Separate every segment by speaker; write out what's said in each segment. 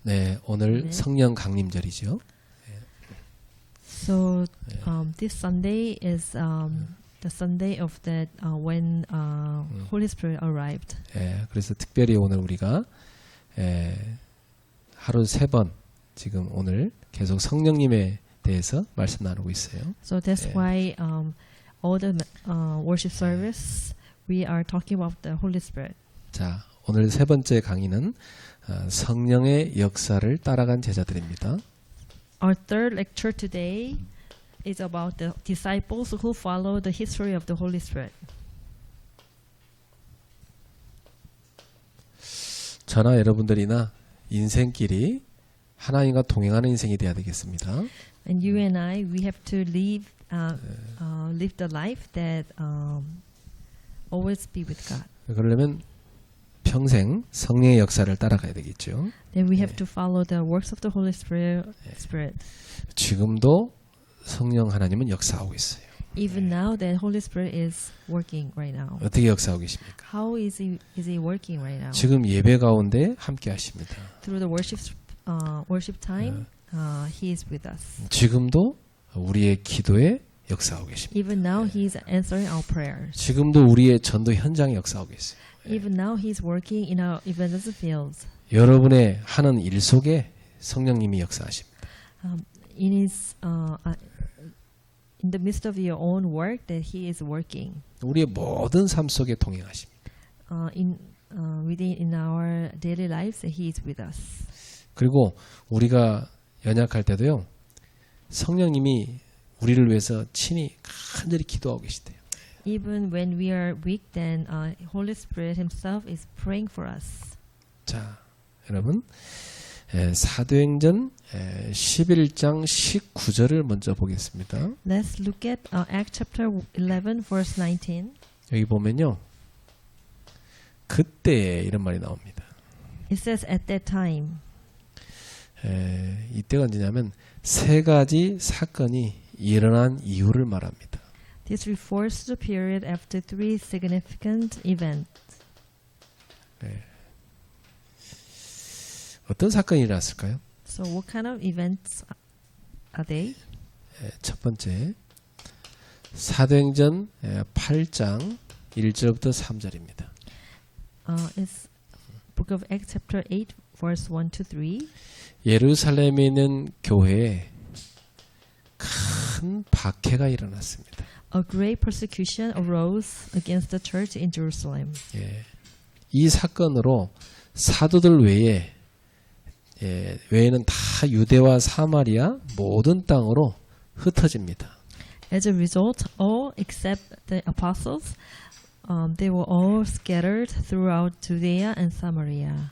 Speaker 1: 네, 오늘
Speaker 2: 네.
Speaker 1: 성령 강림절이죠.
Speaker 2: So this Sunday is the Sunday of that when Holy Spirit arrived.
Speaker 1: 예, 그래서 특별히 오늘 우리가 하루 3번 지금 오늘 계속 성령님에 대해서 말씀 나누고 있어요.
Speaker 2: So that's why all the worship service we are talking about the Holy Spirit.
Speaker 1: 자, 오늘 3번째 강의는 성령의 역사를 따라간 제자들입니다.
Speaker 2: Our third lecture today is about the disciples who follow the history of the Holy Spirit.
Speaker 1: 저나 여러분들이나 인생길이 하나님과 동행하는 인생이 되어야 되겠습니다.
Speaker 2: And you and I, we have to live the life that always be with God.
Speaker 1: 그러려면 평생 성령의 역사를 따라가야 되겠죠.
Speaker 2: Then we have to follow the works of the Holy Spirit.
Speaker 1: 지금도 성령 하나님은 역사하고 있어요.
Speaker 2: Even now, that Holy Spirit is working right now.
Speaker 1: 어떻게 역사하고 계십니까?
Speaker 2: How is he working right now?
Speaker 1: 지금 예배 가운데 함께 하십니다.
Speaker 2: Through the worship time, He is with us.
Speaker 1: 지금도 우리의 기도에 역사하고 계십니다.
Speaker 2: Even now, He is answering our prayers.
Speaker 1: 지금도 우리의 전도 현장에 역사하고 계세요.
Speaker 2: Even now, He is working in our evangelism fields.
Speaker 1: 여러분의 하는 일 속에 성령님이 역사하십니다.
Speaker 2: In the midst of your own work, that He is working.
Speaker 1: 우리의 모든 삶 속에 동행하십니다.
Speaker 2: In our daily lives, He is with us.
Speaker 1: 그리고 우리가 연약할 때도요, 성령님이 우리를 위해서 친히 간절히 기도하고 계시대요.
Speaker 2: Even when we are weak, then Holy Spirit Himself is praying for us.
Speaker 1: 자, 여러분, 사도행전 11장 19절을 먼저 보겠습니다.
Speaker 2: Let's look at Acts chapter 11, verse 19.
Speaker 1: 여기 보면요, 그때 이런 말이 나옵니다.
Speaker 2: It says, at that time.
Speaker 1: 이때가 언제냐면 3가지 사건이 일어난 이유를 말합니다.
Speaker 2: This refers to the period after 3 significant events.
Speaker 1: 어떤 사건이 일어났을까요?
Speaker 2: So what kind of events are they?
Speaker 1: 첫 번째, 사도행전 8장 1절부터 3절입니다.
Speaker 2: It's Book of Acts chapter 8, verse 1 to 3.
Speaker 1: 예루살렘에 있는 교회에 큰 박해가 일어났습니다.
Speaker 2: A great persecution arose against the church in Jerusalem.
Speaker 1: 이 사건으로 사도들 외에는 다 유대와 사마리아 모든 땅으로 흩어집니다.
Speaker 2: As a result, all except the apostles, they were all scattered throughout Judea and Samaria.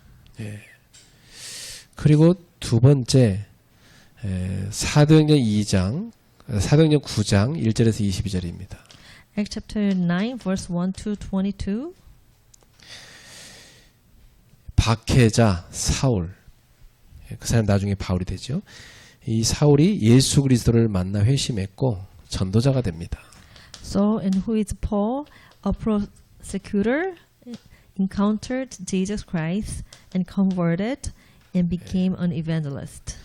Speaker 1: 그리고 두 번째, 사도행전 9장 1절에서 22절입니다.
Speaker 2: Acts chapter 9, verse 1 to 22.
Speaker 1: 박해자 사울, 그 사람 나중에 바울이 되죠. 이 사울이 예수 그리스도를 만나 회심했고 전도자가 됩니다.
Speaker 2: So, and who is Paul, a persecutor, encountered Jesus Christ and converted and became an evangelist.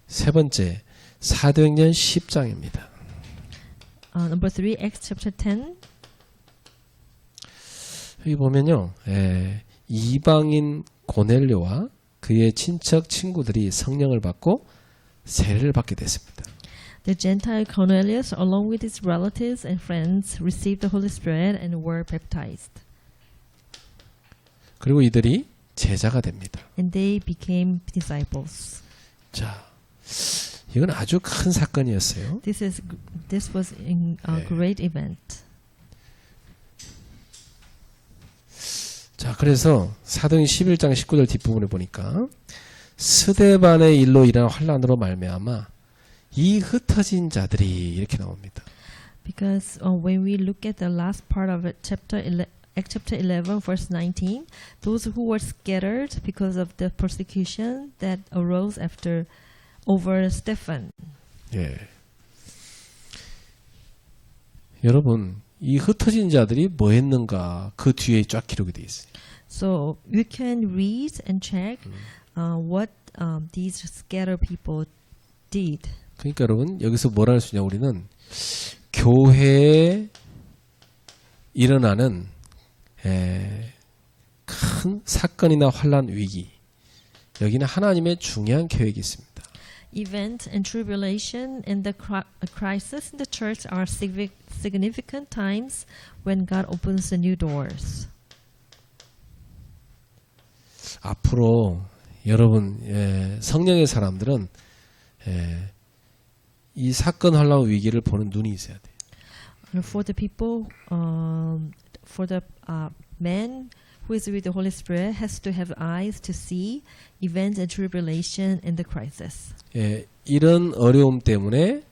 Speaker 1: 세 번째, 사도행전 10장입니다.
Speaker 2: Number 3, Acts chapter 10.
Speaker 1: 여기 보면요, 이방인 고넬료와 그의 친척 친구들이 성령을 받고 세례를 받게 됐습니다.
Speaker 2: The Gentile Cornelius, along with his relatives and friends, received the Holy Spirit and were baptized.
Speaker 1: 그리고 이들이 제자가 됩니다.
Speaker 2: And they became disciples.
Speaker 1: 자, 이건 아주 큰 사건이었어요.
Speaker 2: This was a great event.
Speaker 1: 자, 그래서 사도행 11장 19절 뒷부분에 보니까 스데반의 일로 일어난 환란으로 말미암아 이 흩어진 자들이 이렇게 나옵니다.
Speaker 2: Because when we look at the last part of it, Acts chapter 11, verse 19, those who were scattered because of the persecution that arose over Stephen.
Speaker 1: 여러분, 이 흩어진 자들이 뭐 했는가 그 뒤에 쫙 기록이 되어 있어요.
Speaker 2: So you can read and check what these scattered people did.
Speaker 1: 그러니까 여러분 여기서 뭘 할 수 있냐 우리는 교회에 일어나는 큰 사건이나 환란 위기 여기는 하나님의 중요한 계획이 있습니다.
Speaker 2: Event and tribulation and the crisis in the church are significant times when God opens the new doors.
Speaker 1: 앞으로 여러분 성령의 사람들은 이 사건 환란 위기를 보는 눈이 있어야 돼요.
Speaker 2: For the people, for the man who is with the Holy Spirit has to have eyes to see events and tribulation and the crisis.
Speaker 1: 이런 어려움 때문에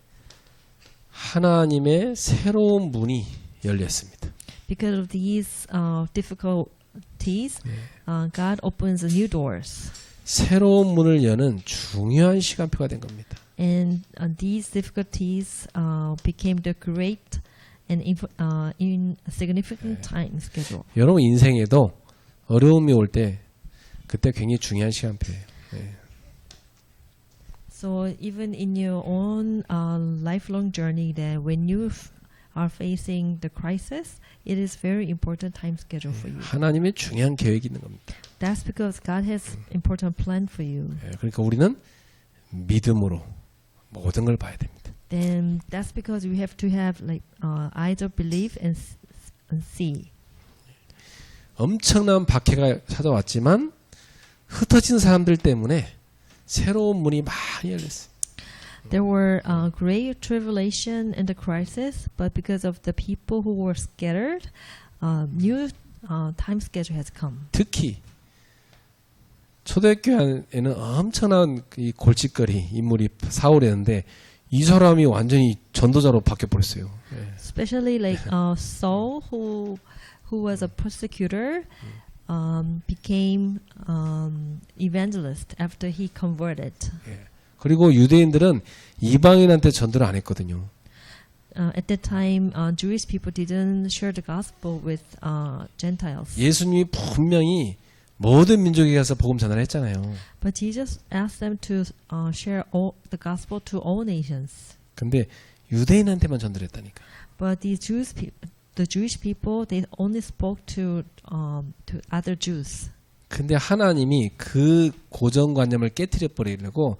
Speaker 1: 하나님의 새로운 문이 열렸습니다.
Speaker 2: Because of these difficulties, God opens new doors.
Speaker 1: 새로운 문을 여는 중요한 시간표가 된 겁니다.
Speaker 2: And these difficulties became the great and insignificant time schedule.
Speaker 1: 여러분 인생에도 어려움이 올 때 그때 굉장히 중요한 시간표예요.
Speaker 2: So even in your own lifelong journey, that when you are facing the crisis, it is very important time schedule for you.
Speaker 1: 하나님의 중요한 계획이 있는 겁니다.
Speaker 2: That's because God has important plan for you.
Speaker 1: 그러니까 우리는 믿음으로 모든 걸 봐야 됩니다.
Speaker 2: Then that's because we have to have like eyes of belief and see.
Speaker 1: 엄청난 박해가 찾아왔지만 흩어진 사람들 때문에 새로운 문이 많이 열렸어요.
Speaker 2: There were great tribulation and the crisis, but because of the people who were scattered, new time schedule has come.
Speaker 1: 특히 초대교회에는 엄청난 이 골칫거리 인물이 사울이었는데 이 사람이 완전히 전도자로 바뀌어 버렸어요.
Speaker 2: Especially like Saul, who was a persecutor, became evangelist after he converted.
Speaker 1: 그리고 유대인들은 이방인한테 전도를 안 했거든요.
Speaker 2: At that time, Jewish people didn't share the gospel with Gentiles.
Speaker 1: 예수님이 분명히 모든 민족에 가서 복음 전하를 했잖아요.
Speaker 2: But Jesus asked them to share all the gospel to all nations.
Speaker 1: 근데 유대인한테만 전도를 했다니까.
Speaker 2: But the Jewish people, they only spoke to other Jews.
Speaker 1: 근데 하나님이 그 고정관념을 깨트려 버리려고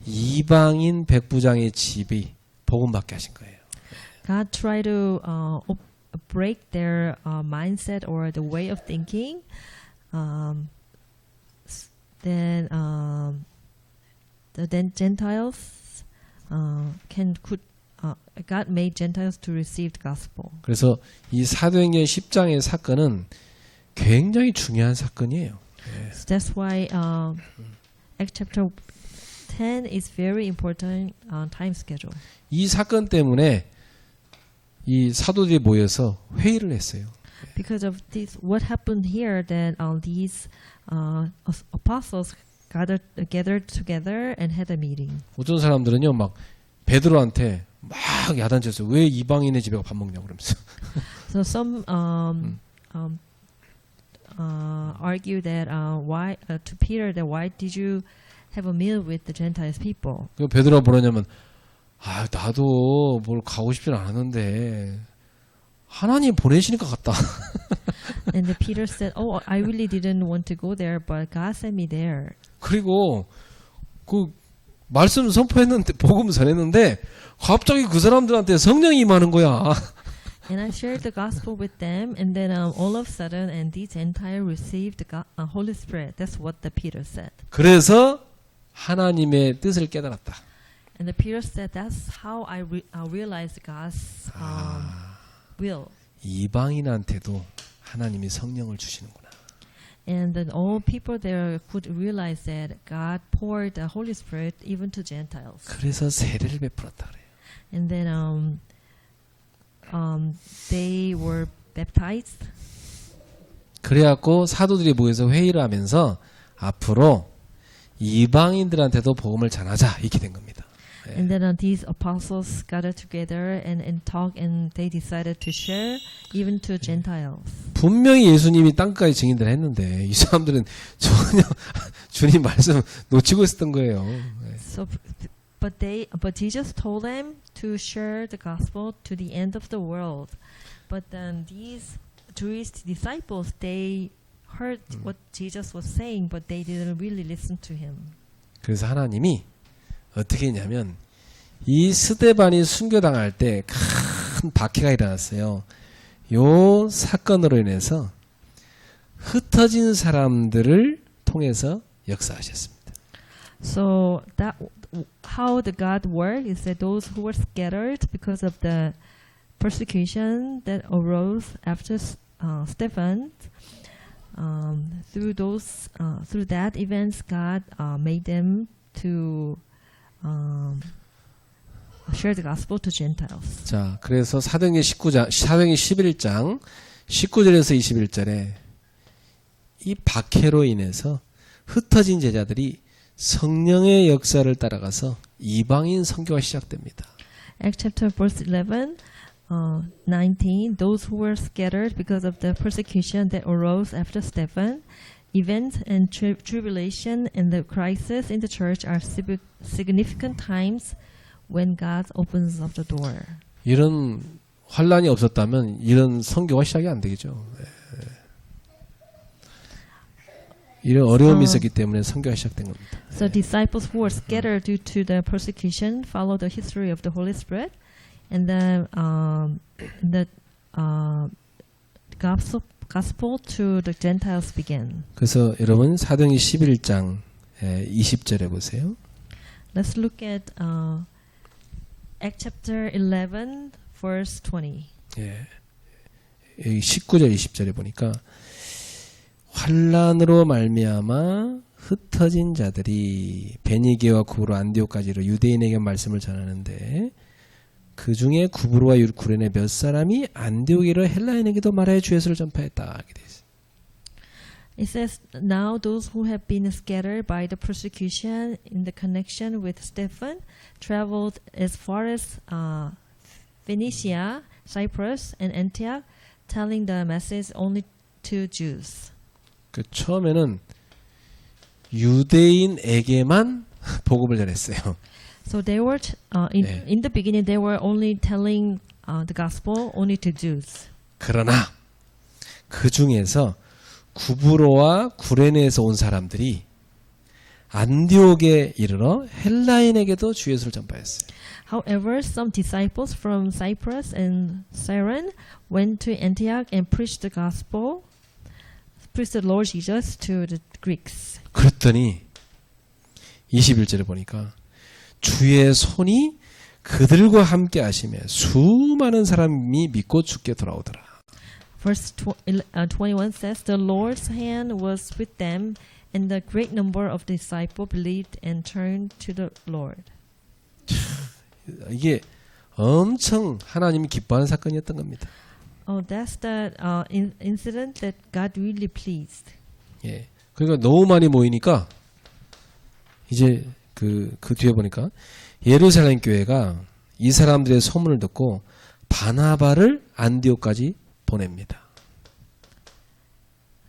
Speaker 1: 이방인 백부장의 집이 복음받게 하신 거예요.
Speaker 2: God tried to break their mindset or the way of thinking. Then Gentiles God made Gentiles to receive the gospel.
Speaker 1: 그래서 이 사도행전 10장의 사건은 굉장히 중요한 사건이에요.
Speaker 2: So that's why Acts chapter 10 is very important time schedule.
Speaker 1: 이 사건 때문에 이 사도들이 모여서 회의를 했어요.
Speaker 2: Because of this, what happened here, that these apostles gathered together and had a meeting.
Speaker 1: 어떤 사람들은요, 막 베드로한테 막 야단쳤어요. 왜 이방인의 집에 밥 먹냐고 그러면서.
Speaker 2: So some argue that why to Peter that why did you have a meal with the Gentiles people?
Speaker 1: 그 베드로가 뭐라냐면, 나도 뭘 가고 싶진 않았는데 하나님 보내시니까 갔다.
Speaker 2: And the Peter said, "Oh, I really didn't want to go there, but God sent me there."
Speaker 1: 그리고 그 말씀 선포했는데 복음 전했는데 갑자기 그 사람들한테 성령이 임하는 거야.
Speaker 2: And I shared the gospel with them, and then all of a sudden, and these Gentiles received the Holy Spirit. That's what the Peter said.
Speaker 1: 그래서 하나님의 뜻을 깨달았다.
Speaker 2: And the Peter said, "That's how I realized God's will."
Speaker 1: 이방인한테도 하나님이 성령을 주시는구나.
Speaker 2: And then all people there could realize that God poured the Holy Spirit even to Gentiles.
Speaker 1: 그래서 세례를 베풀었다 그래요.
Speaker 2: And then they were baptized.
Speaker 1: 그래갖고 사도들이 모여서 회의를 하면서 앞으로 이방인들한테도 복음을 전하자 이렇게 된 겁니다.
Speaker 2: And then these apostles gathered together and talked, and they decided to share even to Gentiles.
Speaker 1: 분명히 예수님이 땅까지 증인들 했는데 이 사람들은 전혀 주님 말씀 놓치고 있었던 거예요.
Speaker 2: So, but Jesus told them to share the gospel to the end of the world. But then these Jewish disciples, they heard what Jesus was saying, but they didn't really listen to him.
Speaker 1: 그래서 하나님이 어떻게 했냐면 이 스데반이 순교당할 때 큰 박해가 일어났어요. 요 사건으로 인해서 흩어진 사람들을 통해서 역사하셨습니다.
Speaker 2: So that how the God worked is that those who were scattered because of the persecution that arose after Stephen, through that events, God made them to share the gospel to Gentiles.
Speaker 1: 자, 그래서 사도행전 11장 19절에서 21절에 이 박해로 인해서 흩어진 제자들이 성령의 역사를 따라가서 이방인 선교가 시작됩니다.
Speaker 2: Acts chapter verse 11, 19. Those who were scattered because of the persecution that arose after Stephen, events and tribulation and the crisis in the church are significant times when God opens up the door.
Speaker 1: 이런 환란이 없었다면 이런 선교가 시작이 안 되겠죠. 이런 어려움이 있었기 때문에 선교가 시작된 겁니다.
Speaker 2: So disciples who were scattered due to the persecution follow the history of the Holy Spirit, and the gospel to the Gentiles began.
Speaker 1: 그래서 여러분 사도행전 11장 20절에 보세요.
Speaker 2: Let's look at Acts chapter 11, verse 20.
Speaker 1: 예. 여기 19절 20절에 보니까 환란으로 말미암아 흩어진 자들이 베니게와 구브로 안디옥까지로 유대인에게 말씀을 전하는데 그 중에 구브로와 구레네 몇 사람이 안디옥이로 헬라인에게도 말하여 주 예수를 전파했다. 이렇게 돼 있어요.
Speaker 2: It says, now those who have been scattered by the persecution in the connection with Stephen traveled as far as Phoenicia, Cyprus, and Antioch, telling the message only to Jews.
Speaker 1: 그 처음에는 유대인에게만 복음을 전했어요.
Speaker 2: So they were in the beginning they were only telling the gospel only to Jews.
Speaker 1: 그러나 그 중에서 구브로와 구레네에서 온 사람들이 안디옥에 이르러 헬라인에게도 주 예수를 전파했어요.
Speaker 2: However, some disciples from Cyprus and Cyrene went to Antioch and preached the gospel, preached the Lord Jesus to the Greeks.
Speaker 1: 그랬더니 21절에 보니까 주의 손이 그들과 함께 하시며 수많은 사람이 믿고 주께 돌아오더라.
Speaker 2: Verse 21 says, the Lord's hand was with them, and the great number of disciples believed and turned to the Lord.
Speaker 1: 이게 엄청 하나님이 기뻐하는 사건이었던 겁니다.
Speaker 2: Oh, that's the incident that God really pleased.
Speaker 1: 예. 그러니까 너무 많이 모이니까 이제 그 뒤에 보니까 예루살렘 교회가 이 사람들의 소문을 듣고 바나바를 안디옥까지 보냅니다.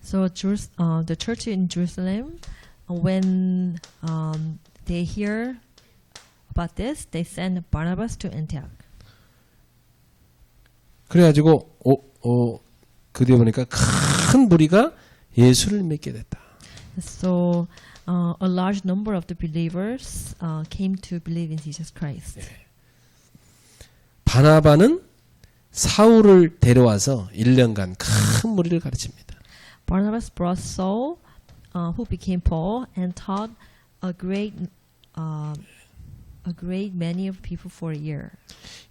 Speaker 2: So the church in Jerusalem, when they hear about this, they send Barnabas to Antioch.
Speaker 1: 그래가지고 그 뒤에 보니까 큰 무리가 예수를 믿게 됐다.
Speaker 2: So a large number of the believers came to believe in Jesus Christ.
Speaker 1: 바나바는 사울을 데려와서 1년간 큰 무리를 가르칩니다.
Speaker 2: Barnabas brought Saul, who became Paul, and taught a great many of people for a year.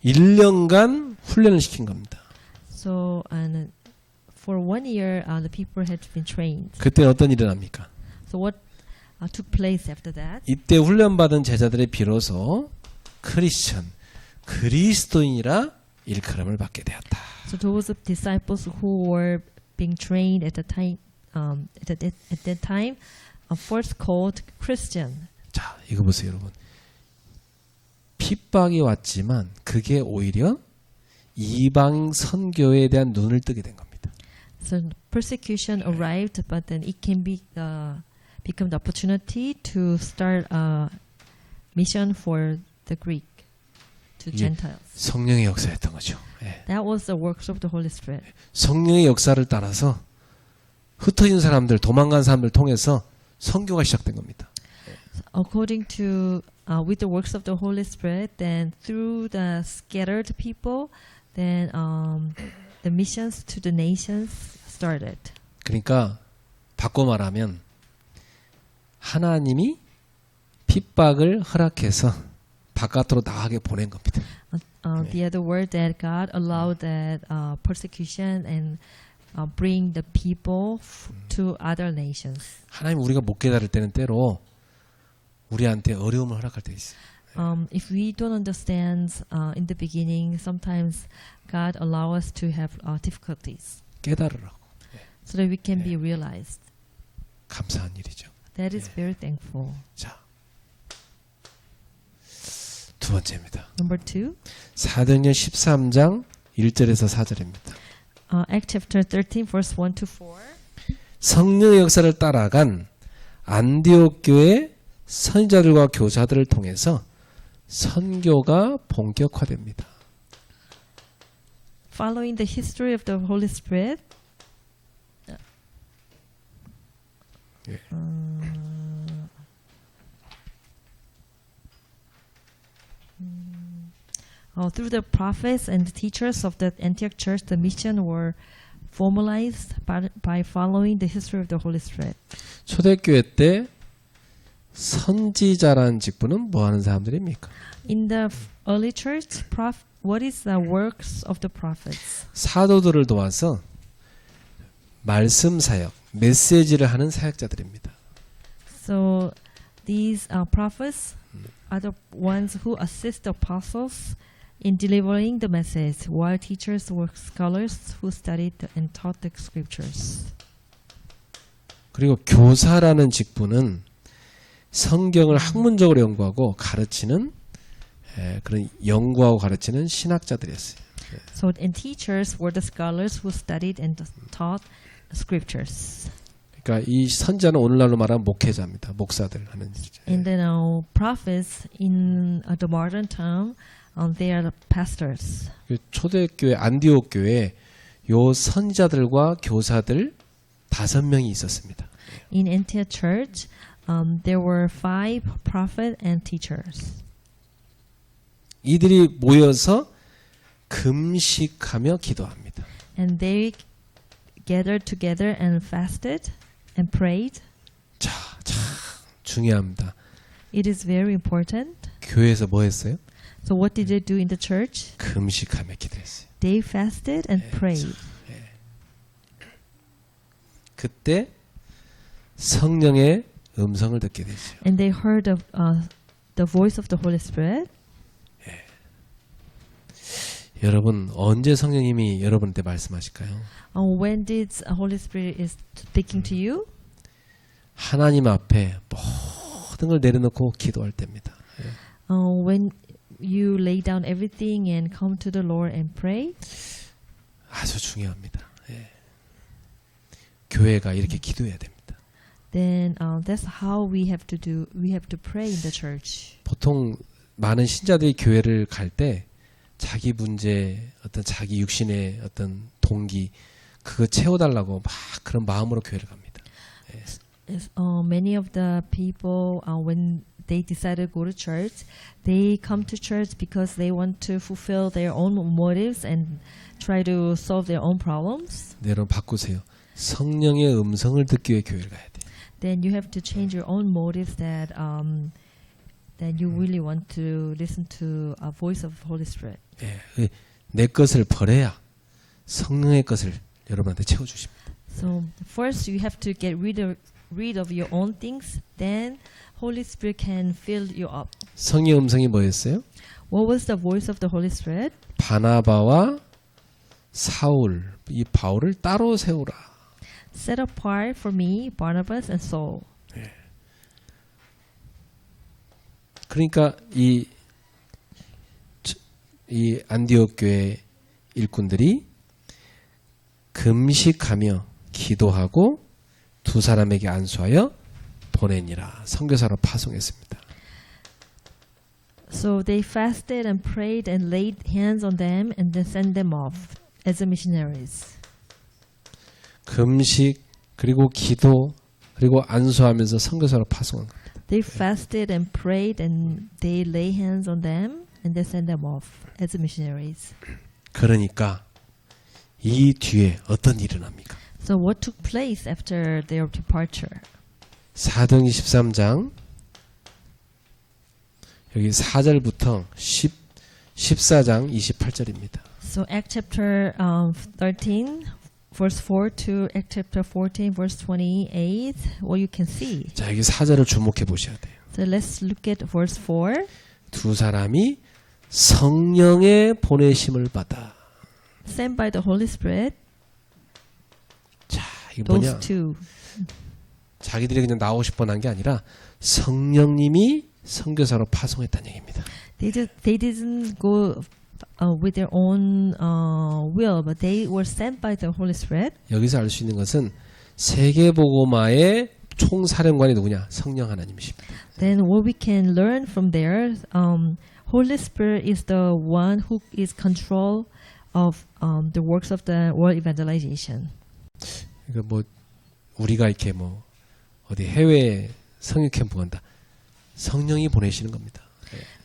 Speaker 1: 1년간 훈련을 시킨 겁니다.
Speaker 2: So and for 1 year, the people had been trained.
Speaker 1: 그때 어떤 일이 일어납니까?
Speaker 2: So what took place after that?
Speaker 1: 이때 훈련받은 제자들이 비로소 그리스도인이라 일컬음을 받게 되었다.
Speaker 2: So those disciples who were being trained at the time, at that time, first called Christian.
Speaker 1: 자, 이거 보세요, 여러분. 핍박이 왔지만 그게 오히려 이방 선교에 대한 눈을 뜨게 된 겁니다.
Speaker 2: So persecution arrived, but then it can be become the opportunity to start a mission for the Greek to
Speaker 1: 예.
Speaker 2: Gentiles.
Speaker 1: 성령의 역사였던 거죠. 예.
Speaker 2: That was the works of the Holy Spirit.
Speaker 1: 성령의 역사를 따라서 흩어진 사람들, 도망간 사람들 통해서 선교가 시작된 겁니다.
Speaker 2: According to with the works of the Holy Spirit, then through the scattered people, then the missions to the nations started.
Speaker 1: 그러니까 바꿔 말하면 하나님이 핍박을 허락해서 바깥으로 나가게 보낸 겁니다.
Speaker 2: The other word that God allowed that persecution and bring the people to other nations.
Speaker 1: 하나님 우리가 못 깨달을 때는 때로 우리한테 어려움을 허락할 때 있어요.
Speaker 2: If we don't understand in the beginning, sometimes God allow us to have difficulties
Speaker 1: 깨달으라고.
Speaker 2: so that we can be realized.
Speaker 1: 감사한 일이죠.
Speaker 2: That is very thankful.
Speaker 1: 자, 두 번째입니다.
Speaker 2: Number 2,
Speaker 1: 사도행전 13장 1절에서 4절입니다.
Speaker 2: Act chapter 13, verse 1 to 4.
Speaker 1: 성령의 역사를 따라간 안디옥 교회 선지자들과 교사들을 통해서 선교가 본격화됩니다.
Speaker 2: Following the history of the Holy Spirit,
Speaker 1: 예.
Speaker 2: through the prophets and the teachers of the Antioch church, the mission were formalized by following the history of the Holy Spirit.
Speaker 1: 초대교회 때 선지자라는 직분은 뭐 하는 사람들입니까?
Speaker 2: In the early church, what is the works of the prophets?
Speaker 1: 사도들을 도와서 말씀 사역, 메시지를 하는 사역자들입니다.
Speaker 2: So these prophets are the ones who assist the apostles in delivering the message, while teachers were scholars who studied and taught the scriptures.
Speaker 1: 그리고 교사라는 직분은 성경을 학문적으로 연구하고 가르치는 그런 연구하고 가르치는 신학자들이었어요.
Speaker 2: So and teachers were the scholars who studied and taught scriptures.
Speaker 1: 그러니까 이 선지자는 오늘날로 말하면 목회자입니다. 목사들 하는 일이죠.
Speaker 2: And then prophets in the modern time, they are the pastors.
Speaker 1: 초대교회 안디옥 교회에 요 선지자들과 교사들 5명이 있었습니다.
Speaker 2: In Antioch church, there were 5 prophets and teachers.
Speaker 1: 이들이 모여서 금식하며 기도합니다.
Speaker 2: And they gathered together and fasted and prayed.
Speaker 1: 자, 참 중요합니다.
Speaker 2: It is very important.
Speaker 1: 교회에서 뭐 했어요?
Speaker 2: So what did they do in the church?
Speaker 1: 금식하며 기도했어요.
Speaker 2: They fasted and prayed.
Speaker 1: 그때 성령의 음성을 듣게 되죠.
Speaker 2: And they heard of the voice of the Holy Spirit.
Speaker 1: 여러분 언제 성령님이 여러분한테 말씀하실까요?
Speaker 2: When did Holy Spirit is speaking to you?
Speaker 1: 하나님 앞에 모든 걸 내려놓고 기도할 때입니다.
Speaker 2: When you lay down everything and come to the Lord and pray.
Speaker 1: 아주 중요합니다. 교회가 이렇게 기도해야 됩니다.
Speaker 2: Then that's how we have to do. We have to pray in the church.
Speaker 1: 보통 많은 신자들이 교회를 갈 때 자기 문제, 어떤 자기 육신의 어떤 동기 그거 채워달라고 막 그런 마음으로 교회를 갑니다.
Speaker 2: Many of the people, when they decide to go to church, they come to church because they want to fulfill their own motives and try to solve their own problems.
Speaker 1: 네, 여러분 바꾸세요. 성령의 음성을 듣기 위해 교회를 가야 돼요.
Speaker 2: Then you have to change your own motives that you really want to listen to a voice of Holy Spirit.
Speaker 1: 내 것을 버려야 성령의 것을 여러분한테 채워주십니다.
Speaker 2: So first you have to get rid of your own things. Then Holy Spirit can fill you up.
Speaker 1: 성령의 음성이 뭐였어요?
Speaker 2: What was the voice of the Holy Spirit?
Speaker 1: 바나바와 사울, 이 바울을 따로 세우라.
Speaker 2: Set apart for me Barnabas and Saul.
Speaker 1: 그러니까 이 이 안디옥 교회 일꾼들이 금식하며 기도하고 두 사람에게 안수하여 보내니라. 선교사로 파송했습니다.
Speaker 2: So they fasted and prayed and laid hands on them and then sent them off as missionaries.
Speaker 1: 금식 그리고 기도 그리고 안수하면서 선교사로 파송한 겁니다.
Speaker 2: They fasted and prayed and they lay hands on them and they sent them off as missionaries.
Speaker 1: 그러니까 이 뒤에 어떤 일이 일어납니까?
Speaker 2: So what took place after their departure?
Speaker 1: 사도행전 13장 여기 4절부터 14장 28절입니다.
Speaker 2: So Act chapter 13 verse 4 to Act chapter 14 verse 28, what you can see.
Speaker 1: 자, 여기 4절을 주목해 보셔야 돼요.
Speaker 2: So let's look at verse 4.
Speaker 1: 두 사람이 성령의 보내심을 받아.
Speaker 2: Sent by the Holy Spirit,
Speaker 1: 자, 이게
Speaker 2: those
Speaker 1: 뭐냐?
Speaker 2: two.
Speaker 1: 자기들이 그냥 나오고 싶어 한 게 아니라 성령님이 선교사로 파송했다는 얘기입니다.
Speaker 2: They didn't go with their own will, but they were sent by the Holy Spirit.
Speaker 1: 여기서 알 수 있는 것은 세계복음화의 총사령관이 누구냐? 성령 하나님이십니다.
Speaker 2: Then what we can learn from there, Holy Spirit is the one who is control of the works of the world evangelization.
Speaker 1: 그러니까 뭐 우리가 이렇게 뭐 어디 해외 성유 캠프 간다. 성령이 보내시는 겁니다.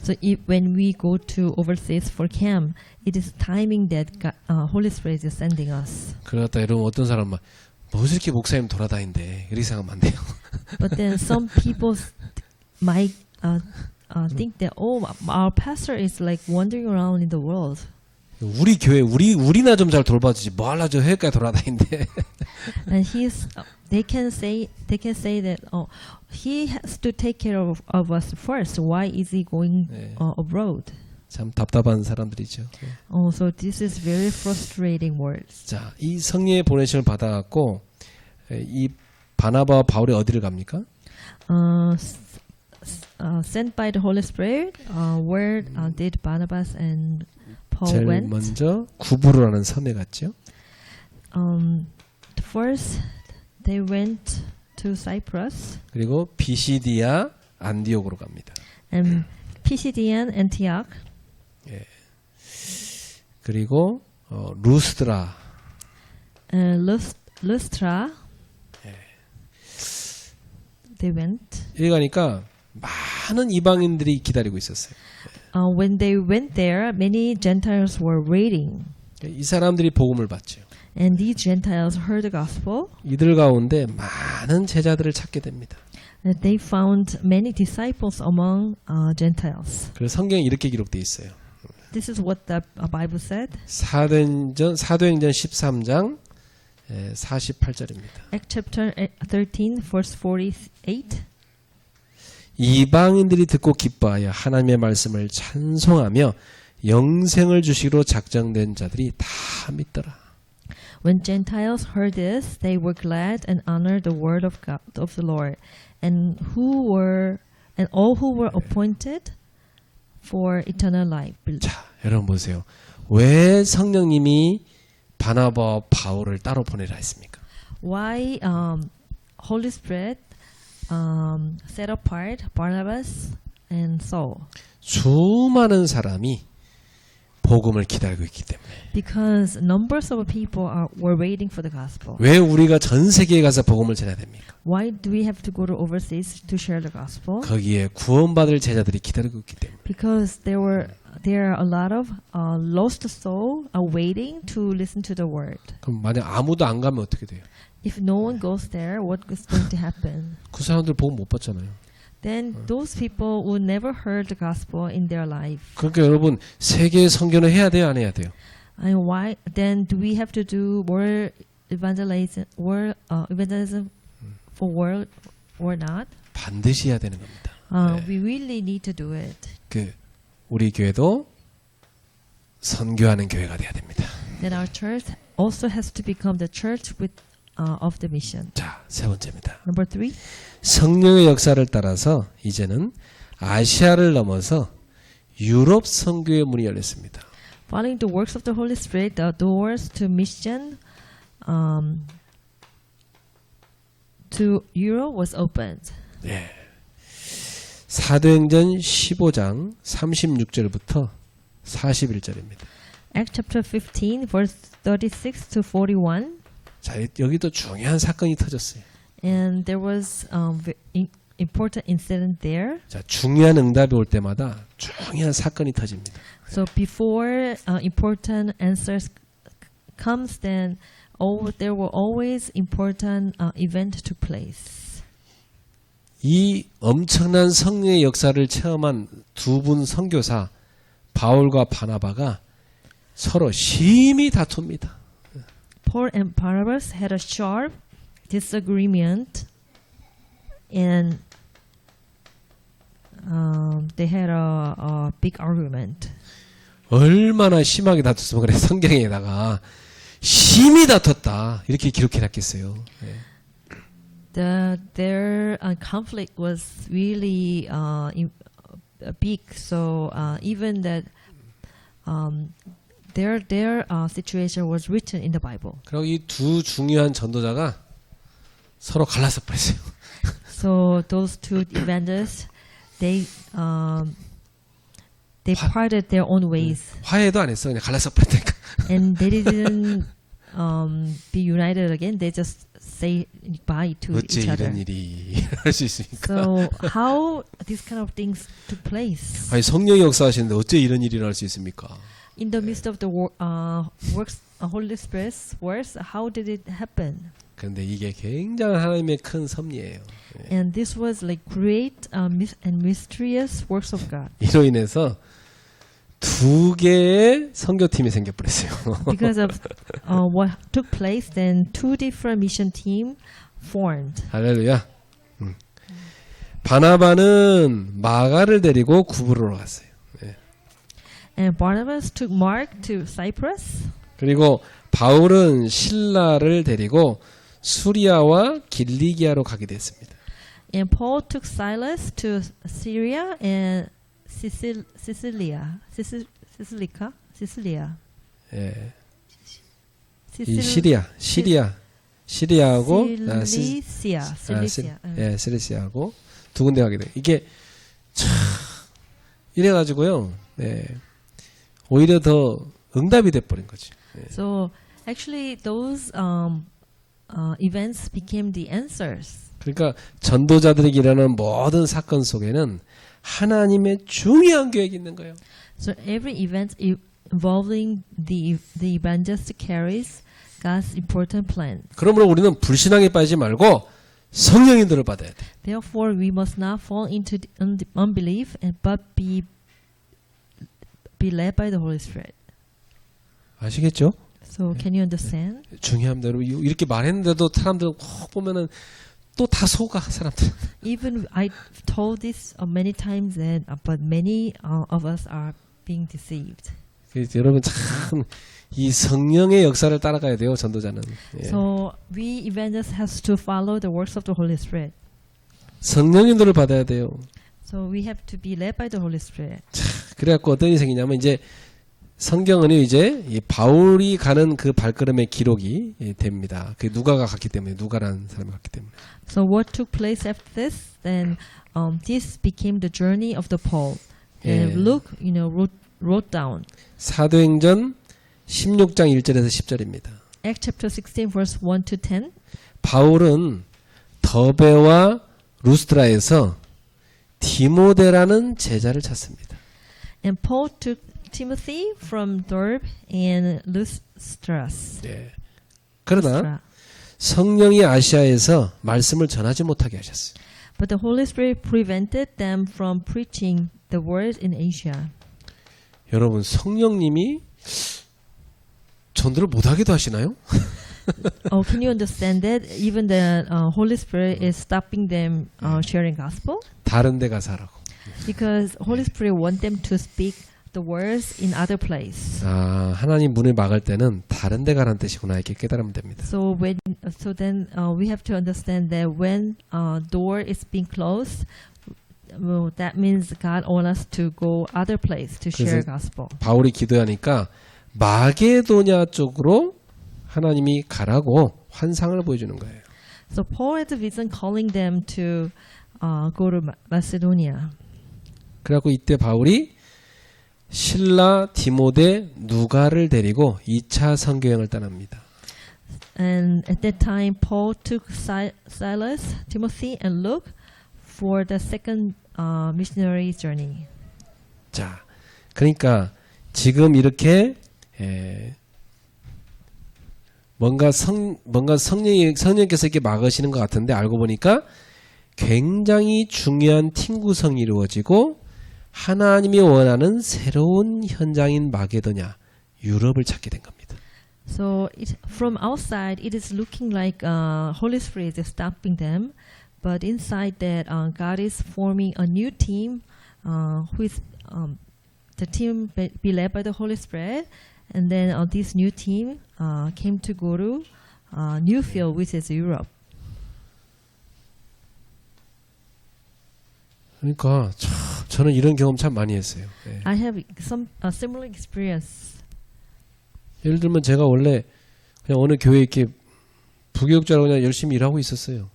Speaker 2: So when we go to overseas for camp, it is timing that Holy Spirit is sending us.
Speaker 1: 그러다 여러분 어떤 사람 막 무슨 이렇게 목사님 돌아다닌대 이렇게 생각하면 안 돼요.
Speaker 2: But then some people might think that our pastor is like wandering around in the world.
Speaker 1: 우리 교회 우리나 좀 잘 돌봐주지 뭐 하려 저 해외까지 돌아다닌대.
Speaker 2: And they can say that he has to take care of us first. Why is he going abroad?
Speaker 1: 참 답답한 사람들이죠.
Speaker 2: So this is very frustrating words.
Speaker 1: 자, 이 성령의 보내심을 받아갖고 이 바나바와 바울이 어디를 갑니까?
Speaker 2: Sent by the Holy Spirit, where did Barnabas and Paul
Speaker 1: 제일
Speaker 2: went?
Speaker 1: 먼저 구부로라는 섬에 갔죠.
Speaker 2: First, they went to Cyprus
Speaker 1: 그리고 비시디아 안디옥으로 갑니다.
Speaker 2: and Pisidian Antioch.
Speaker 1: 그리고 루스드라
Speaker 2: Lystra. They went.
Speaker 1: 여기 가니까 많은 이방인들이 기다리고 있었어요.
Speaker 2: When they went there, many Gentiles were waiting,
Speaker 1: 이 사람들이 복음을 받죠.
Speaker 2: and these Gentiles heard the gospel.
Speaker 1: 이들 가운데 많은 제자들을 찾게 됩니다.
Speaker 2: And they found many disciples among Gentiles.
Speaker 1: 그래서 성경에 이렇게 기록되어 있어요.
Speaker 2: This is what the Bible said.
Speaker 1: 사도행전 13장 48절입니다.
Speaker 2: Act chapter 13, verse 48.
Speaker 1: 이방인들이 듣고 기뻐하여 하나님의 말씀을 찬송하며 영생을 주시기로 작정된 자들이 다 믿더라.
Speaker 2: When Gentiles heard this, they were glad and honored the word of God of the Lord, and all who were appointed for eternal life.
Speaker 1: 자, 여러분 보세요. 왜 성령님이 바나바와 바울을 따로 보내라 했습니까?
Speaker 2: Why Holy Spirit set apart Barnabas and Saul?
Speaker 1: 수많은 사람이 복음을 기다리고 있기 때문에.
Speaker 2: Because numbers of people were waiting for the gospel.
Speaker 1: 왜 우리가 전 세계에 가서 복음을 전해야 됩니까?
Speaker 2: Why do we have to go to overseas to share the gospel?
Speaker 1: 거기에 구원받을 제자들이 기다리고 있기 때문에.
Speaker 2: Because there are a lot of lost soul waiting to listen to the word.
Speaker 1: 그럼 만약 아무도 안 가면 어떻게 돼요?
Speaker 2: If no one goes there, what is going to happen?
Speaker 1: 그 사람들 복음 못 받잖아요.
Speaker 2: Then those people would never heard the gospel in their life.
Speaker 1: 그러니까 여러분 세계 선교는 해야 돼요, 안 해야 돼요?
Speaker 2: And why then do we have to do more evangelism for world or not?
Speaker 1: 반드시 해야 되는 겁니다.
Speaker 2: We really need to do it.
Speaker 1: 그 우리 교회도 선교하는 교회가 돼야 됩니다.
Speaker 2: Then our church also has to become the church of the mission.
Speaker 1: 자, 세 번째입니다.
Speaker 2: Number 3.
Speaker 1: 성령의 역사를 따라서 이제는 아시아를 넘어서 유럽 선교의 문이 열렸습니다.
Speaker 2: Following the works of the Holy Spirit, the doors to mission to Europe was opened.
Speaker 1: 예. 사도행전 15장 36절부터 41절입니다.
Speaker 2: Acts chapter 15, verse 36 to 41.
Speaker 1: 자, 여기도 중요한 사건이 터졌어요.
Speaker 2: And there was important incident there.
Speaker 1: 자, 중요한 응답이 올 때마다 중요한 사건이 터집니다.
Speaker 2: So before important answers comes, then there were always important event took place.
Speaker 1: 이 엄청난 성령의 역사를 체험한 두 분 선교사 바울과 바나바가 서로 심히 다툽니다.
Speaker 2: Paul and Barnabas had a sharp disagreement, and they had a big argument.
Speaker 1: 얼마나 심하게 다퉜으면 그래 성경에다가 심히 다퉜다 이렇게 기록해놨겠어요. 예.
Speaker 2: Their conflict was really big. So even that their situation was written in the Bible.
Speaker 1: 그리고 이 두 중요한 전도자가 서로 갈라서 버렸어요.
Speaker 2: So those two evangelists, they parted their own ways,
Speaker 1: 화해도 안 했어. 그냥 갈라서 버렸다니까.
Speaker 2: and they didn't be united again. They just say bye to
Speaker 1: 어째
Speaker 2: each other.
Speaker 1: 이런 일이 할 수 있습니까?
Speaker 2: So how these kind of things took place
Speaker 1: 아니 성령이 역사하시는데 어째 이런 일이 날 수 있습니까?
Speaker 2: in the midst of the works, Holy Spirit's works? How did it happen?
Speaker 1: 그런데 이게 굉장한 하나님의 큰 섭리예요.
Speaker 2: And this was like great and mysterious works of God.
Speaker 1: 이로 인해서 두 개의 선교팀이 생겨버렸어요.
Speaker 2: Because of what took place, then two different mission team formed.
Speaker 1: 할렐루야. 바나바는 마가를 데리고 구브로로 갔어요.
Speaker 2: And Barnabas took Mark to Cyprus.
Speaker 1: 그리고 바울은 신라를 데리고 수리아와 길리기아로 가게 됐습니다.
Speaker 2: And Paul took Silas to Syria and Sicilia.
Speaker 1: 예. 이 시리아하고 실리시아하고 두 군데 가게 돼. 이게 참 이래가지고요. 네. 오히려 더 응답이 돼버린 거지.
Speaker 2: So actually, those events became the answers.
Speaker 1: 그러니까 전도자들에게 일어나는 모든 사건 속에는 하나님의 중요한 계획이 있는 거예요.
Speaker 2: So every event involving the evangelist carries God's important plan.
Speaker 1: 그러므로 우리는 불신앙에 빠지지 말고 성령인들을 받아야 돼.
Speaker 2: Therefore, we must not fall into unbelief, but be led by the Holy Spirit.
Speaker 1: 아시겠죠?
Speaker 2: So, can you understand?
Speaker 1: 중요한 대로 이렇게 말했는데도 사람들 혹 보면은 또 다 속아 사람들.
Speaker 2: Even I told this many times, but many of us are being deceived.
Speaker 1: 그래서 여러분 참 이 성령의 역사를 따라가야 돼요 전도자는. 예.
Speaker 2: So we evangelists has to follow the works of the Holy Spirit.
Speaker 1: 성령인들을 받아야 돼요.
Speaker 2: So we have to be led by the Holy Spirit.
Speaker 1: 그래갖고 어떤 일이 생기냐면 이제 성경은 이제 이 바울이 가는 그 발걸음의 기록이 됩니다. 그 누가가 갔기 때문에 누가라는 사람이 갔기 때문에.
Speaker 2: So what took place after this? Then this became the journey of the Paul. And Luke, wrote down.
Speaker 1: 사도행전 16장 1절에서 10절입니다.
Speaker 2: Acts chapter 16 verse 1 to 10.
Speaker 1: 바울은 더베와 루스트라에서 디모데라는 제자를 찾습니다.
Speaker 2: And Paul took Timothy from Derbe and Lystra.
Speaker 1: 네. 그러나 성령이 아시아에서 말씀을 전하지 못하게 하셨어요.
Speaker 2: But the Holy Spirit prevented them from preaching the word in Asia.
Speaker 1: 여러분 성령님이 전도를 못하게도 하시나요?
Speaker 2: Can you understand that? Even the Holy Spirit is stopping them sharing gospel?
Speaker 1: 다른 데 가서 하라고.
Speaker 2: Because Holy Spirit want them to speak the words in other place.
Speaker 1: 아, 하나님 문을 막을 때는 다른 데 가라는 뜻이구나 이렇게 깨달으면 됩니다.
Speaker 2: So then we have to understand that when door is being closed, well, that means God wants us to go other place to share
Speaker 1: 그래서
Speaker 2: gospel.
Speaker 1: 바울이 기도하니까 마게도냐 쪽으로 하나님이 가라고 환상을 보여주는 거예요.
Speaker 2: So Paul had a vision calling them to go to Macedonia.
Speaker 1: 그래갖고 이때 바울이 신라, 디모데, 누가를 데리고 2차 선교행을 떠납니다.
Speaker 2: And at that time, Paul took Silas, Timothy, and Luke for the second missionary journey.
Speaker 1: 자, 그러니까 지금 이렇게 뭔가 성령께서 이렇게 막으시는 것 같은데 알고 보니까 굉장히 중요한 팀 구성이 이루어지고 하나님이 원하는 새로운 현장인 마게도냐, 유럽을 찾게 된 겁니다.
Speaker 2: So from outside, it is looking like Holy Spirit is stopping them, but inside that, God is forming a new team, who is the team be led by the Holy Spirit, and then this new team came to go to new field, which is Europe.
Speaker 1: 그러니까 저는 이런 경험 참 많이 했어요. 예.
Speaker 2: I have some similar experience.
Speaker 1: 예를 들면 제가 원래 그냥 어느 교회에 이렇게 부교육자로 그냥 열심히 일하고 있었어요.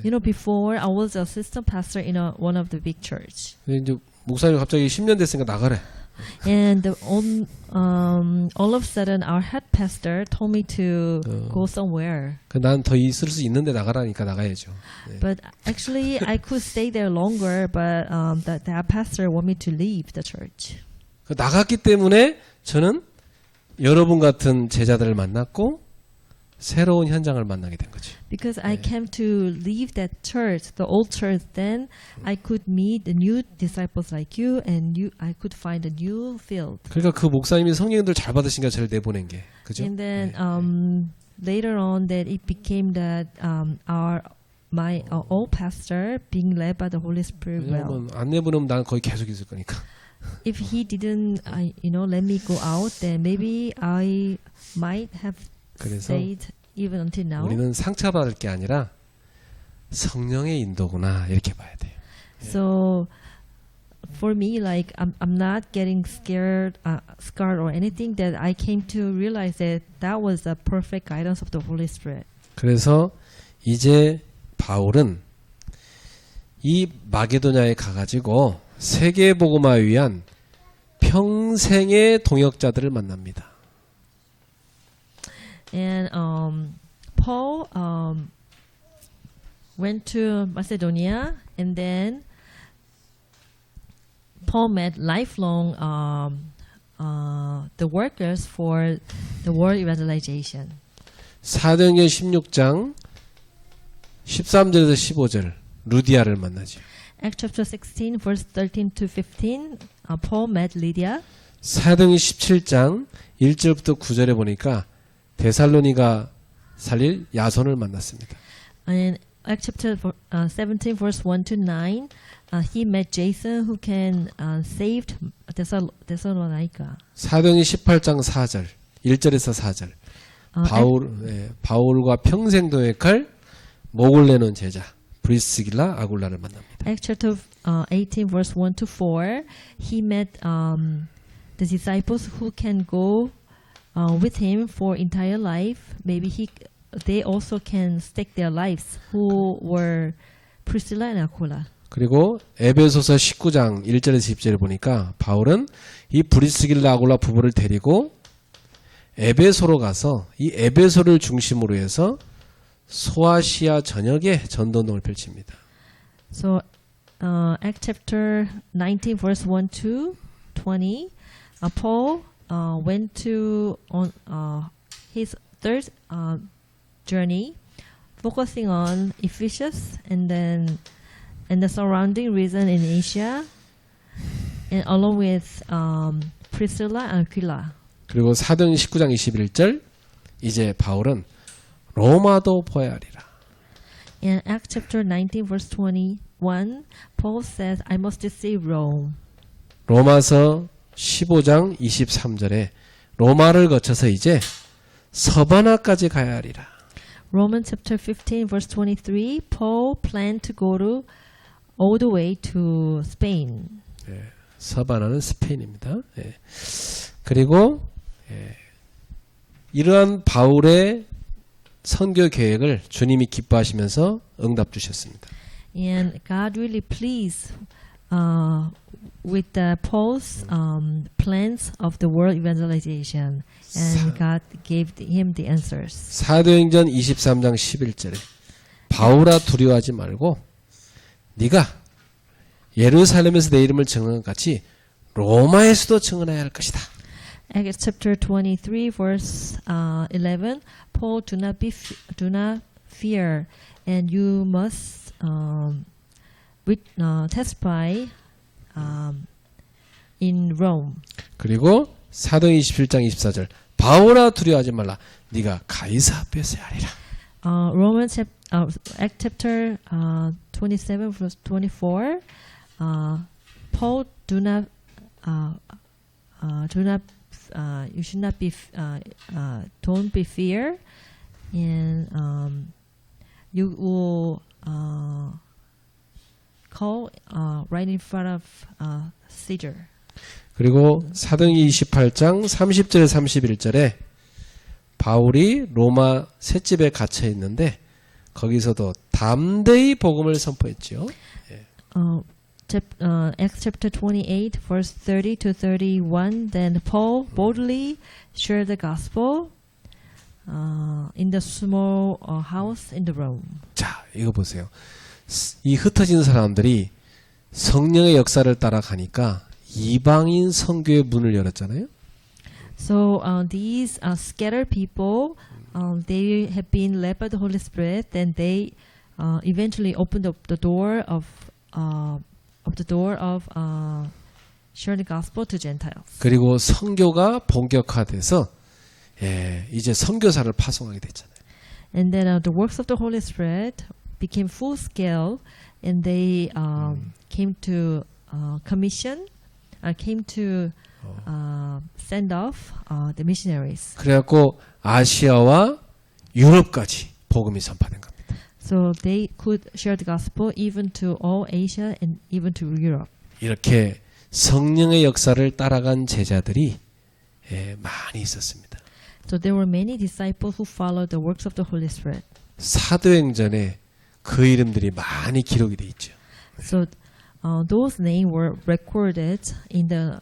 Speaker 2: You know, before I was assistant pastor in one of the big church,
Speaker 1: 근데 이제 목사님 갑자기 10년 됐으니까 나가래.
Speaker 2: and all of a sudden our head pastor told me to go somewhere.
Speaker 1: 난 더 있을 수 있는데 나가라니까 나가야죠. 네.
Speaker 2: But actually, I could stay there longer, but that pastor wanted me to leave the church.
Speaker 1: 나갔기 때문에 저는 여러분 같은 제자들을 만났고 새로운 현장을 만나게 된 거죠.
Speaker 2: Because I came to leave that church, the old church, then I could meet the new disciples like you, and I could find a new field.
Speaker 1: 그러니까 그 목사님이 성령들 잘 받으시니까 저를 내보낸 게 그죠?
Speaker 2: And then later on, that it became that my old pastor being led by the Holy Spirit well.
Speaker 1: 왜냐하면 안 내보내면 난 거기 계속 있을 거니까.
Speaker 2: If he didn't, let me go out, then maybe I might have
Speaker 1: 그래서
Speaker 2: stayed even until now.
Speaker 1: 우리는 상처받을 게 아니라 성령의 인도구나 이렇게 봐야 돼요.
Speaker 2: So for me, like I'm not getting scared or anything. That I came to realize that was the perfect guidance of the Holy Spirit.
Speaker 1: 그래서 이제 바울은 이 마게도냐에 가가지고 세계 복음화를 위한 평생의 동역자들을 만납니다.
Speaker 2: And Paul went to Macedonia, and then Paul met lifelong the workers for the world evangelization.
Speaker 1: 사도행전 16장 13절에서 15절 루디아를 만나죠.
Speaker 2: Acts chapter 16, verse 13 to 15, Paul met Lydia.
Speaker 1: 사도행전 17장 1절부터 9절에 보니까 데살로니가 살릴 야손을 만났습니다.
Speaker 2: And Acts chapter 17, verse 1 to 9, he met Jason, who can saved Thessalonica.
Speaker 1: 사도행전 18장 4절 1절에서 4절 바울과 평생 동역할 목을 내놓은 제자 브리스길라 아굴라를 만납니다.
Speaker 2: Acts chapter 18, verse 1 to 4, he met the disciples who can go with him for entire life. Maybe they also can stake their lives, who were Priscilla and Aquila.
Speaker 1: 그리고 에베소서 19장 1절에서 10절을 보니까 바울은 이 브리스길라 아굴라 부부를 데리고 에베소로 가서 이 에베소를 중심으로 해서 소아시아 전역에 전도운동을 펼칩니다.
Speaker 2: So, Acts chapter 19, verse 1 to 20, Paul went to on his third journey, focusing on Ephesus and the surrounding region in Asia, and along with Priscilla and Aquila.
Speaker 1: 그리고 사도행전 19장 21절 이제 바울은 로마도 보아야 하리라.
Speaker 2: In Acts chapter 19, verse 21, Paul says, I must see Rome.
Speaker 1: 로마서 15장 23절에 로마를 거쳐서 이제 서바나까지 가야 하리라.
Speaker 2: Romans chapter 15, verse 23, Paul planned to go to all the way to Spain.
Speaker 1: 서바나는 스페인입니다. 예. 그리고 이러한 바울의 선교 계획을 주님이 기뻐하시면서 응답 주셨습니다.
Speaker 2: And God really pleased with the Paul's plans of the world evangelization. And God gave him the answers.
Speaker 1: 사도행전 23장 11절에 바울아 두려워하지 말고 네가 예루살렘에서 내 이름을 증언한 것 같이 로마에서도 증언해야 할 것이다.
Speaker 2: Acts chapter 23 verse 11. Paul, do not fear, and you must testify in Rome.
Speaker 1: 그리고 사도행 27장 24절 바울아 두려워하지 말라 네가 가이사 앞에서 하리라.
Speaker 2: Romans Act chapter 27 verse 24. Paul, you should not be, don't be fear, and you will call right in front of Caesar.
Speaker 1: 그리고 사도행 28장 30절 31절에 바울이 로마 셋집에 갇혀 있는데 거기서도 담대히 복음을 선포했지요.
Speaker 2: Acts chapter 28 verse 30 to 31. Then Paul boldly shared the gospel in the small house in the Rome.
Speaker 1: 자, 이거 보세요. 이 흩어진 사람들이 성령의 역사를 따라가니까 이방인 선교의 문을 열었잖아요.
Speaker 2: So these scattered people, they have been led by the Holy Spirit. Then they eventually opened up the door of sharing the gospel to Gentiles.
Speaker 1: 그리고 선교가 본격화돼서 이제 선교사를 파송하게 됐잖아요.
Speaker 2: And then the works of the Holy Spirit became full scale, and they came to send off the missionaries.
Speaker 1: 그래갖고 아시아와 유럽까지 복음이 전파된 겁니다.
Speaker 2: So they could share the gospel even to all Asia and even to Europe.
Speaker 1: 이렇게 성령의 역사를 따라간 제자들이 많이 있었습니다.
Speaker 2: So there were many disciples who followed the works of the Holy Spirit.
Speaker 1: 사도행전에 그 이름들이 많이 기록이 돼 있죠.
Speaker 2: So those names were recorded in the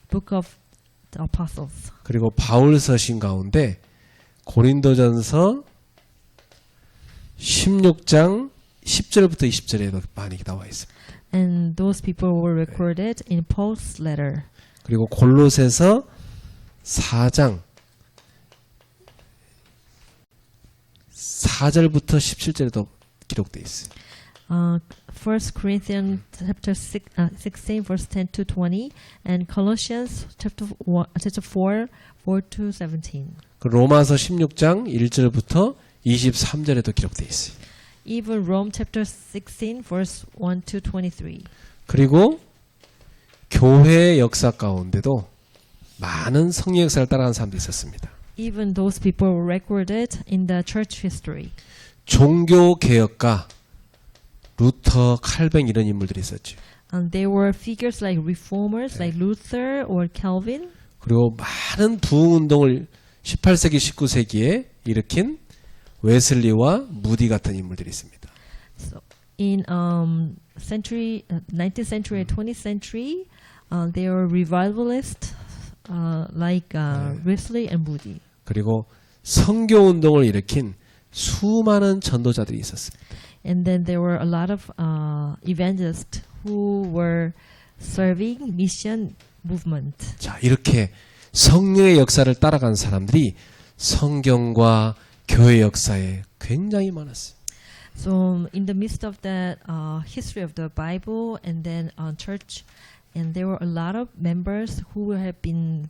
Speaker 2: book of the apostles.
Speaker 1: 그리고 바울 서신 가운데 고린도전서 16장 10절부터 20절에도 많이 나와 있습니다.
Speaker 2: And those people were recorded in Paul's letter.
Speaker 1: 그리고 골로새서 4장 4절부터 17절에도 기록되어 있어요.
Speaker 2: 1 Corinthians chapter 16 verse 10 to 20 and Colossians chapter 4 to 17.
Speaker 1: 그 로마서 16장 1절부터 23절에도 기록되어 있어요.
Speaker 2: Even Rome chapter 16 verse 1 to 23.
Speaker 1: 그리고 교회의 역사 가운데도 많은 성령 역사를 따라간 사람들이 있었습니다.
Speaker 2: Even those people were recorded in the church history.
Speaker 1: 종교 개혁가 루터, 칼뱅 이런 인물들이 있었죠.
Speaker 2: And there were figures like reformers like Luther or Calvin.
Speaker 1: 그리고 많은 부흥 운동을 18세기, 19세기에 일으킨 웨슬리와 무디 같은 인물들이 있습니다.
Speaker 2: So in 19th century and 20th century, there were revivalists like Wesley and Moody.
Speaker 1: 그리고 선교 운동을 일으킨 수많은 전도자들이 있었습니다.
Speaker 2: And then there were a lot of evangelists who were serving mission movement.
Speaker 1: 자, 이렇게 성령의 역사를 따라간 사람들이 성경과 교회 역사에 굉장히 많았어요.
Speaker 2: So in the midst of that history of the Bible and then church, and there were a lot of members who have been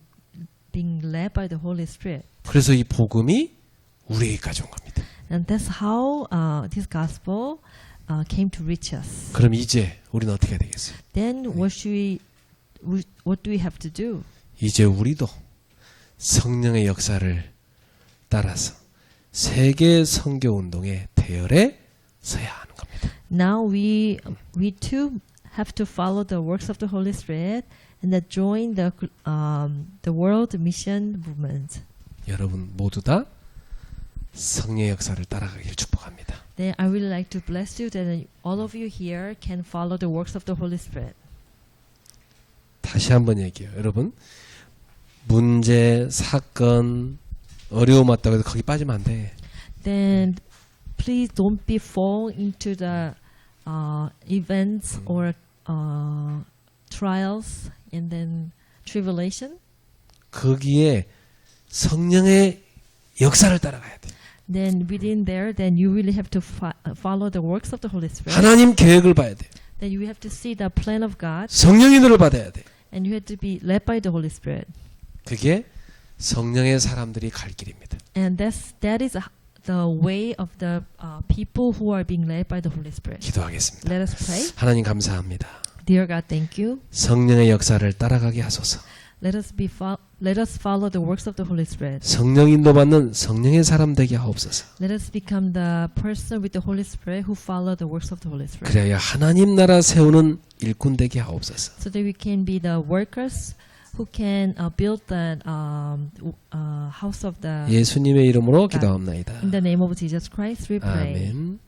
Speaker 2: being led by the Holy Spirit.
Speaker 1: 그래서 이 복음이 우리에게까지 온 겁니다.
Speaker 2: And that's how this gospel came to reach us.
Speaker 1: 그럼 이제 우리는 어떻게 해야 되겠어요?
Speaker 2: Then what do we have to do?
Speaker 1: 이제 우리도 성령의 역사를 따라서 세계 선교 운동의 대열에 서야 하는 겁니다.
Speaker 2: Now we too have to follow the works of the Holy Spirit and that join the world mission movement.
Speaker 1: 여러분 모두 다 성령의 역사를 따라가길 축복합니다.
Speaker 2: Then I really like to bless you that all of you here can follow the works of the Holy Spirit.
Speaker 1: 다시 한번 얘기해요. 여러분 문제, 사건, 어려움 왔다고 해서 거기 빠지면 안 돼.
Speaker 2: Then please don't be fall into the events or trials and then tribulation.
Speaker 1: 거기에 성령의 역사를 따라가야 돼.
Speaker 2: Then within there, then you really have to follow the works of the Holy Spirit.
Speaker 1: 하나님 계획을 봐야 돼.
Speaker 2: Then you have to see the plan of God,
Speaker 1: 성령의 인도를 받아야 돼.
Speaker 2: and you have to be led by the Holy Spirit.
Speaker 1: 그게 성령의 사람들이 갈 길입니다.
Speaker 2: And that is the way of the people who are being led by the Holy Spirit.
Speaker 1: 기도하겠습니다.
Speaker 2: Let us pray.
Speaker 1: 하나님 감사합니다.
Speaker 2: Dear God, thank you.
Speaker 1: 성령의 역사를 따라가게 하소서.
Speaker 2: Let us follow the works of the Holy Spirit.
Speaker 1: 성령 인도받는 성령의 사람 되게 하옵소서.
Speaker 2: Let us become the person with the Holy Spirit who follow the works of the Holy Spirit.
Speaker 1: 그래야 하나님 나라 세우는 일꾼 되게 하옵소서.
Speaker 2: So that we can be the workers who can build the house of the
Speaker 1: 예수님의 이름으로 기도합나이다.
Speaker 2: In the name of Jesus Christ, we pray.
Speaker 1: 아멘.